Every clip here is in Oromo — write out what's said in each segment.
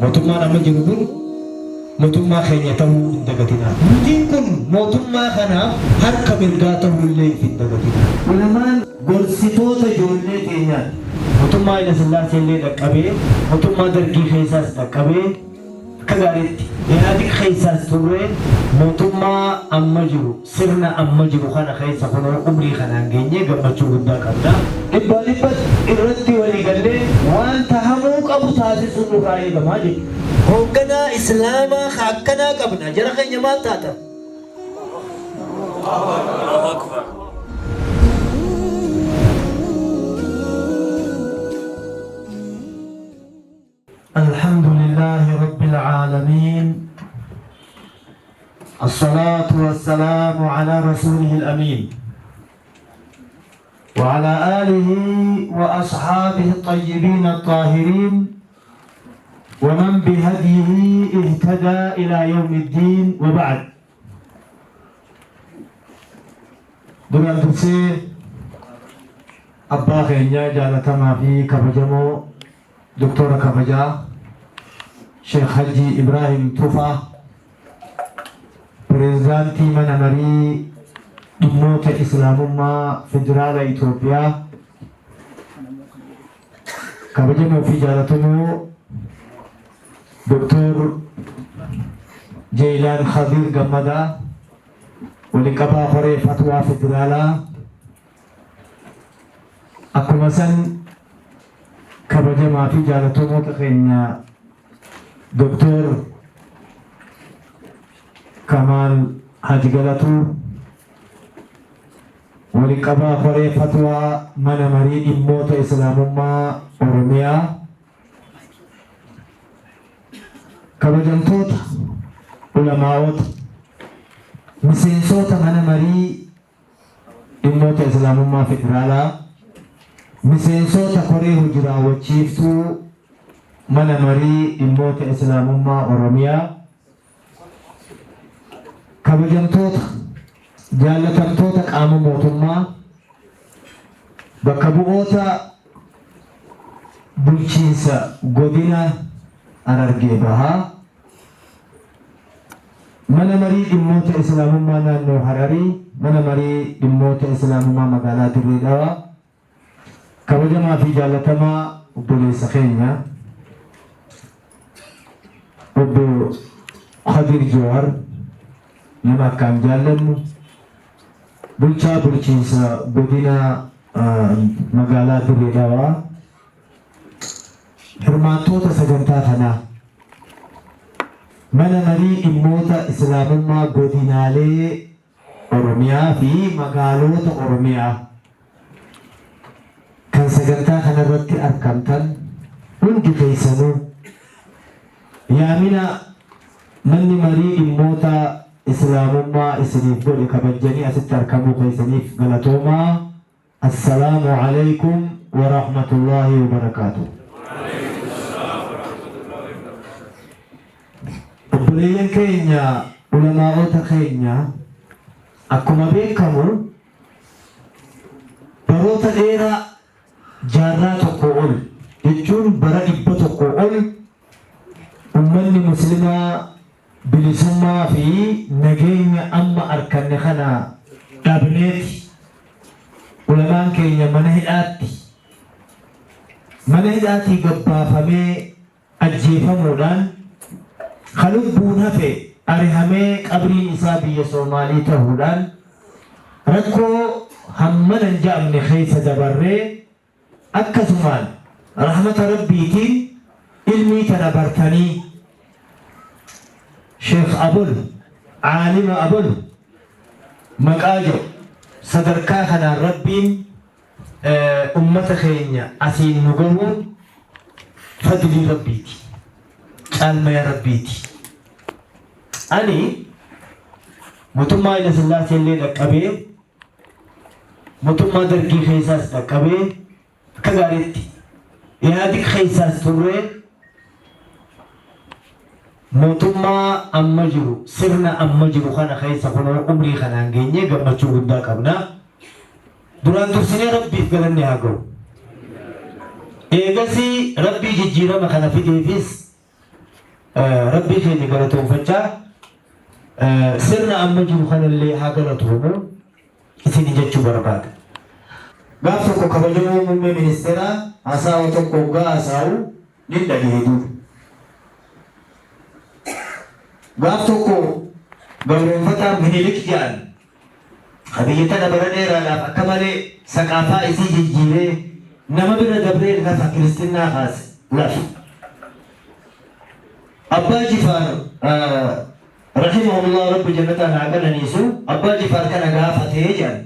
Mootummaan amma jiru kun mootummaa keenya ta'uu hin dagatinaa. Nutiin kun mootummaa kanaaf harka mirgaa ta'uullee hin dagatinaa. Ulamaan gorsitoota ijoollee keenyaati. Mootummaa Haayile Sillaasee illee dhaqqabee, mootummaa Dargii keessaas dhaqqabee akka gaariitti Ihaadig keessaas turre mootummaa amma jiru sirna amma jiru kana keessa kunoo umrii kanaan geenyee gammachuu guddaa qabna. Dhibbaa dhibbatti irratti walii gallee wanta hamuu qabu taasisuun nurraa eegamaa jechuudha. Hoogganaa Islaamaa akkanaa qabna. Jara keenya maal taata? الحمد لله رب العالمين الصلاة والسلام على رسوله الأمين وعلى آله وأصحابه الطيبين الطاهرين ومن بهديه اهتدى إلى يوم الدين وبعد. دوران تفسير أبا خينيا جالتما في كبجمو دكتور كبجا شيخ حجي إبراهيم توفا بريزانتي من أمري دموت إسلام ما فدرال إثيوبيا كبجمو في جالتمو دكتور جيلان خضير قمدا ولقبا خري فتوى فدرالا أكو سن كبجما في جالتمو تخينيا دكتور كمال حاج غلطو ولقبا خري فتوى من مريد موت إسلام ما أورميا kabajamtoota ulamaa'oota miseensota mana marii dhimmoota islaamummaa federaalaa miseensota koree hojii raawwachiiftuu mana marii dhimmoota islaamummaa oromiyaa kabajamtoota jaallatamtoota qaama mootummaa bakka bu'oota bulchiinsa godina Harargee Bahaa mana marii dhimmoota islaamummaa naannoo Hararii mana marii dhimmoota islaamummaa magaalaa Dirree Dhawaa kabajamaa fi jaallatamaa obboleessa keenya obbo Khadir Joowar nama akkaan jaallannu bulchaa bulchiinsa godina magaalaa Dirree Dhawaa hirmaattoota sagantaa kanaa mana marii dhimmoota islaamummaa godinaalee Oromiyaa fi magaalota Oromiyaa kan sagantaa kanarratti argamtan hundi keessanuu yaamina manni marii dhimmoota islaamummaa isiniif godhe kabajanii asitti argamuu keessaniif galatoomaa. Assalaamu alaykum wa rahmatullaahi wa barakaatuh. Obboleeyyan keenya ulamaa'ota keenya akkuma beekamu baroota dheeraa jaarraa tokko ol jechuun bara 100 ol ummanni muslimaa bilisummaa fi nageenya amma arganne kana dhabneeti ulamaan keenya mana hidhaatti gabbaafamee ajjeefamuudhaan kalubbuun hafe arihamee qabriin isaa biyya Soomaalii ta'uudhaan rakkoo hammana hin jedhamne keessa dabarree akkasumaan rahmata rabbiitiin ilmii tana bartanii Sheekh Abul Aalima Abul maqaa jedhu sadarkaa kanaan rabbiin ummata keenya asiin nu gahuun fadlii rabbiiti. Caalmaya rabbiiti. Ani mootummaa Haayile Sillaasee illee dhaqqabee mootummaa Dargii keessaas dhaqqabee akka gaariitti Ihaadig keessaas turre mootummaa amma jiru sirna amma jiru kana keessa kunoo umrii kanaan geenye gammachuu guddaa qabna. Duraan dursinee rabbiif galanni haa ga'u. Eegasii rabbii jijjiirama kana fideefis rabbii keenya galatoonfachaa sirna amma jiru kanallee haa galatoomu isin jechuu barbaada. Gaaf tokko kabajamoo muummee ministeeraa haasawaa tokko hoggaa haasa'u ni dhageedu. Gaaf tokko gabroonfataan Minilik jedhan biyya dabara dheeraadhaaf akka malee saqaafaa isii jijjiiree nama bira dabree lafa kiristinnaa kaase lafa. Abbaa Jifaar rahimahullah rabbi jannataan haa qananiisu Abbaa Jifaar kana gaafatee jedhan.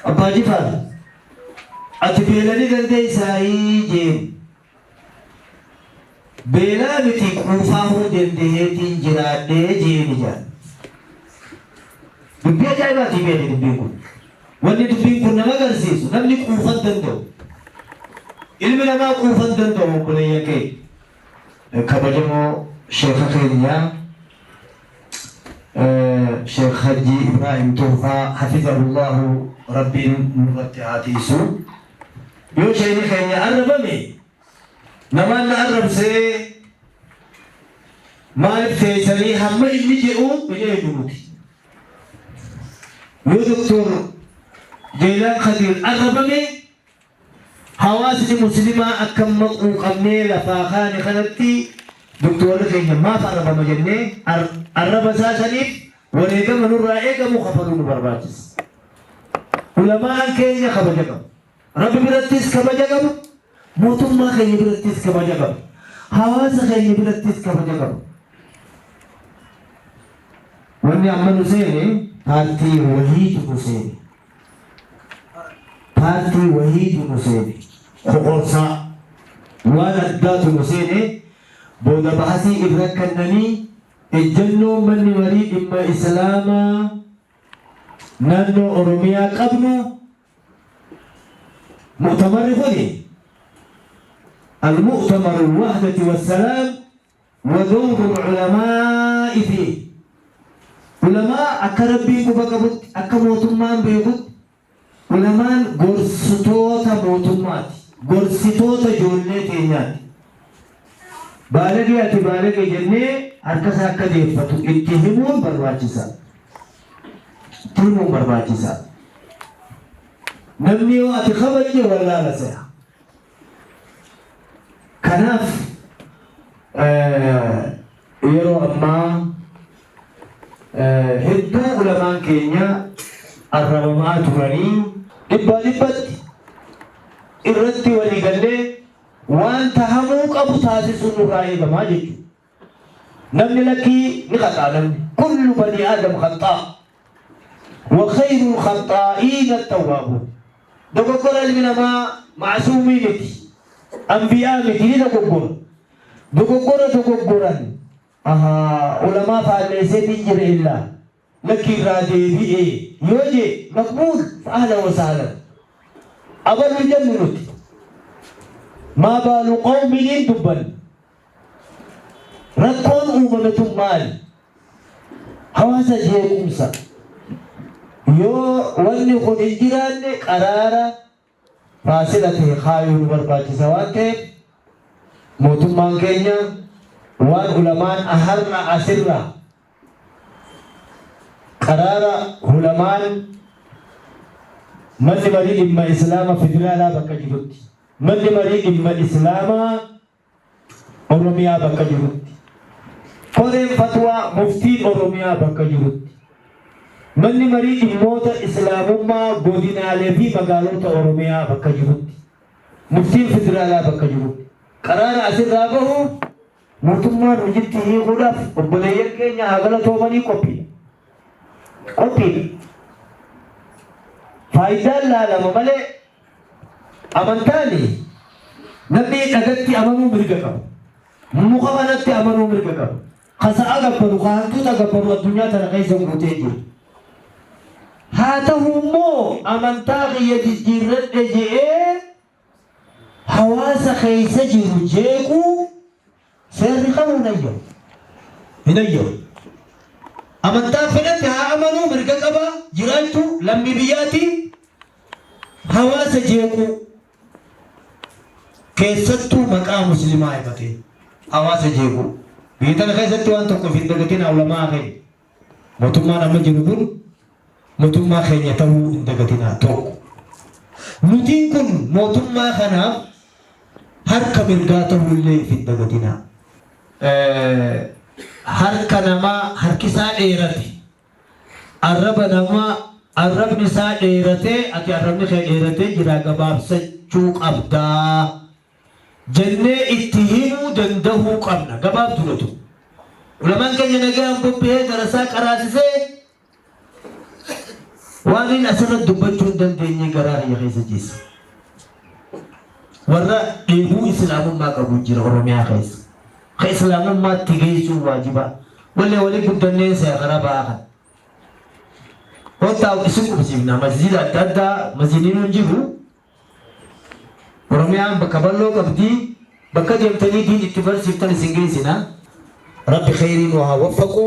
Abbaa Jifaar ati beelanii dandeessaayii jeemu. Beelaa miti quufaa hoo dandeetiin jiraadhee jeeni jedhan. Dubbii ajaa'ibaatii beelli dubbiin kun. Wanni dubbiin kun nama agarsiisu namni quufan danda'u. Ilmi namaa quufan danda'u obboleeyyan kee. Kabajamoo sheekha keenyaa Sheekh Haji Ibrahim Tuufaa hafizahullahu rabbiin nurratti haa tiisu. Yoo sheekhi keenya arrabame namaan na arrabsee maaliif teessanii hamma inni jedhu biyya eenyuuti. Yoo doktor Jeelaan Khadiir arrabame hawaasni muslimaa akka maquu qabnee lafaa kaane kanatti doktorri keenya maaf arrabama jennee arraba isaa saniif wareegama nurraa eegamu kafaluu nu barbaachisa. Ulamaan keenya kabaja qabu. Rabbi birattis kabaja qabu. Mootummaa keenya birattis kabaja qabu. Hawaasa keenya birattis kabaja qabu. Wanni amma nu seene paartii wahiitu nu seene. Paartii wahiitu nu seene. Qoqorsaa waan addaatu nu seene booda bahasii irra kennanii ejjennoo manni marii dhimma islaamaa naannoo Oromiyaa qabnu mu'tamarri kuni المؤتمر الوحدة والسلام ودور العلماء فيه. علماء أكربي كبكبت أكموتمان بيبت علماء غرستوتا موتمات غرستوتا جولتينات بالغي أتي بالغي جنة أركسا كديفتو اتهمون برواجسا تيمون برواجسا نمنيو أتي خبري ولا لسيا. Kanaaf yeroo ammaa hedduu ulamaan keenya arrabamaa turanii dhibbaa dhibbatti irratti walii gallee waan tahamuu qabu taasisuun nurraa eegamaa jechuudha. Namni lakkii ni qaxaa namni kullu bani aadam qaxaa wa khayru qaxaa'iina at-tawwaabuun. Dogoggora ilmi namaa maasuumii miti. Anbiyaa miti dogoggoran ulamaa faalleesseetiin jira illaa lakki irraa deebi'ee yoo jee maqbuul fa'aala wasaalan abaluu jennu nuti maa baalu qawminiin dubban rakkoon uumametun maali hawaasa jeequmsa yoo wanni kun hin jiraanne qaraara فاصلة خايو برباجسا وانتهي موتمان كينيا وان علمان أهرنا أسرنا قرار علمان من مريد إما إسلام فدرالا بكا جبت من مريد إما إسلام أوروميا بكا جبت قرم فتوى مفتي أوروميا بكا جبت من مريد موت إسلام ما قدنا لفي مقالوت أوروميا بكا جبت مفتي فدرالا بكا جبت قرار أسر رابه موتما رجلته غلاف وبليل كينيا أغلا توباني قوبي فايدة لا لما ملي أمانتاني نبي نغتي أمانو مرقكم مخبانتي أمانو مرقكم خسا أغبرو خانتو تغبرو الدنيا تنقيسهم روتيجي هذا هو أمانتاغي يجيرد جئ حواس خيسة جيجو seerri qabu hinayyo amantaa fedhate haa amanuu mirga qaba jiraachuu lammii biyyaati hawaasa jeequu keessattuu maqaa muslimaa himate hawaasa jeequu biyya tana keessatti waan tokko hin dagatin ulamaa keenya mootummaan amma jiru kun mootummaa keenya ta'uu hin dagatinaa tokko nutiin kun mootummaa kanaaf harka mirgaa ta'uullee hin dagatinaa harka namaa harkisaa dheerate arraba namaa arrabni isaa dheeratee ati arrabni kee dheeratee jira gabaabsachuu qabdaa jennee itti himuu danda'uu qabna gabaabduratu ulamaan keenya nagaan bobbee darasaa qaraasisee waan inni asirratti dubbachuu hin dandeenye garaa biyya keessa jiisa warra dheebuu islaamummaa qabu jira oromiyaa keessa ka islaamummaatti geessuu waajiba walii guddannee seekara baakan wanta isin qubsiifna masjida adda addaa masjidiin hin jiru oromiyaan bakka bal'oo qabdii bakka deemtanii diin itti barsiiftan isin geessina rabbi khayriin waa waffaquu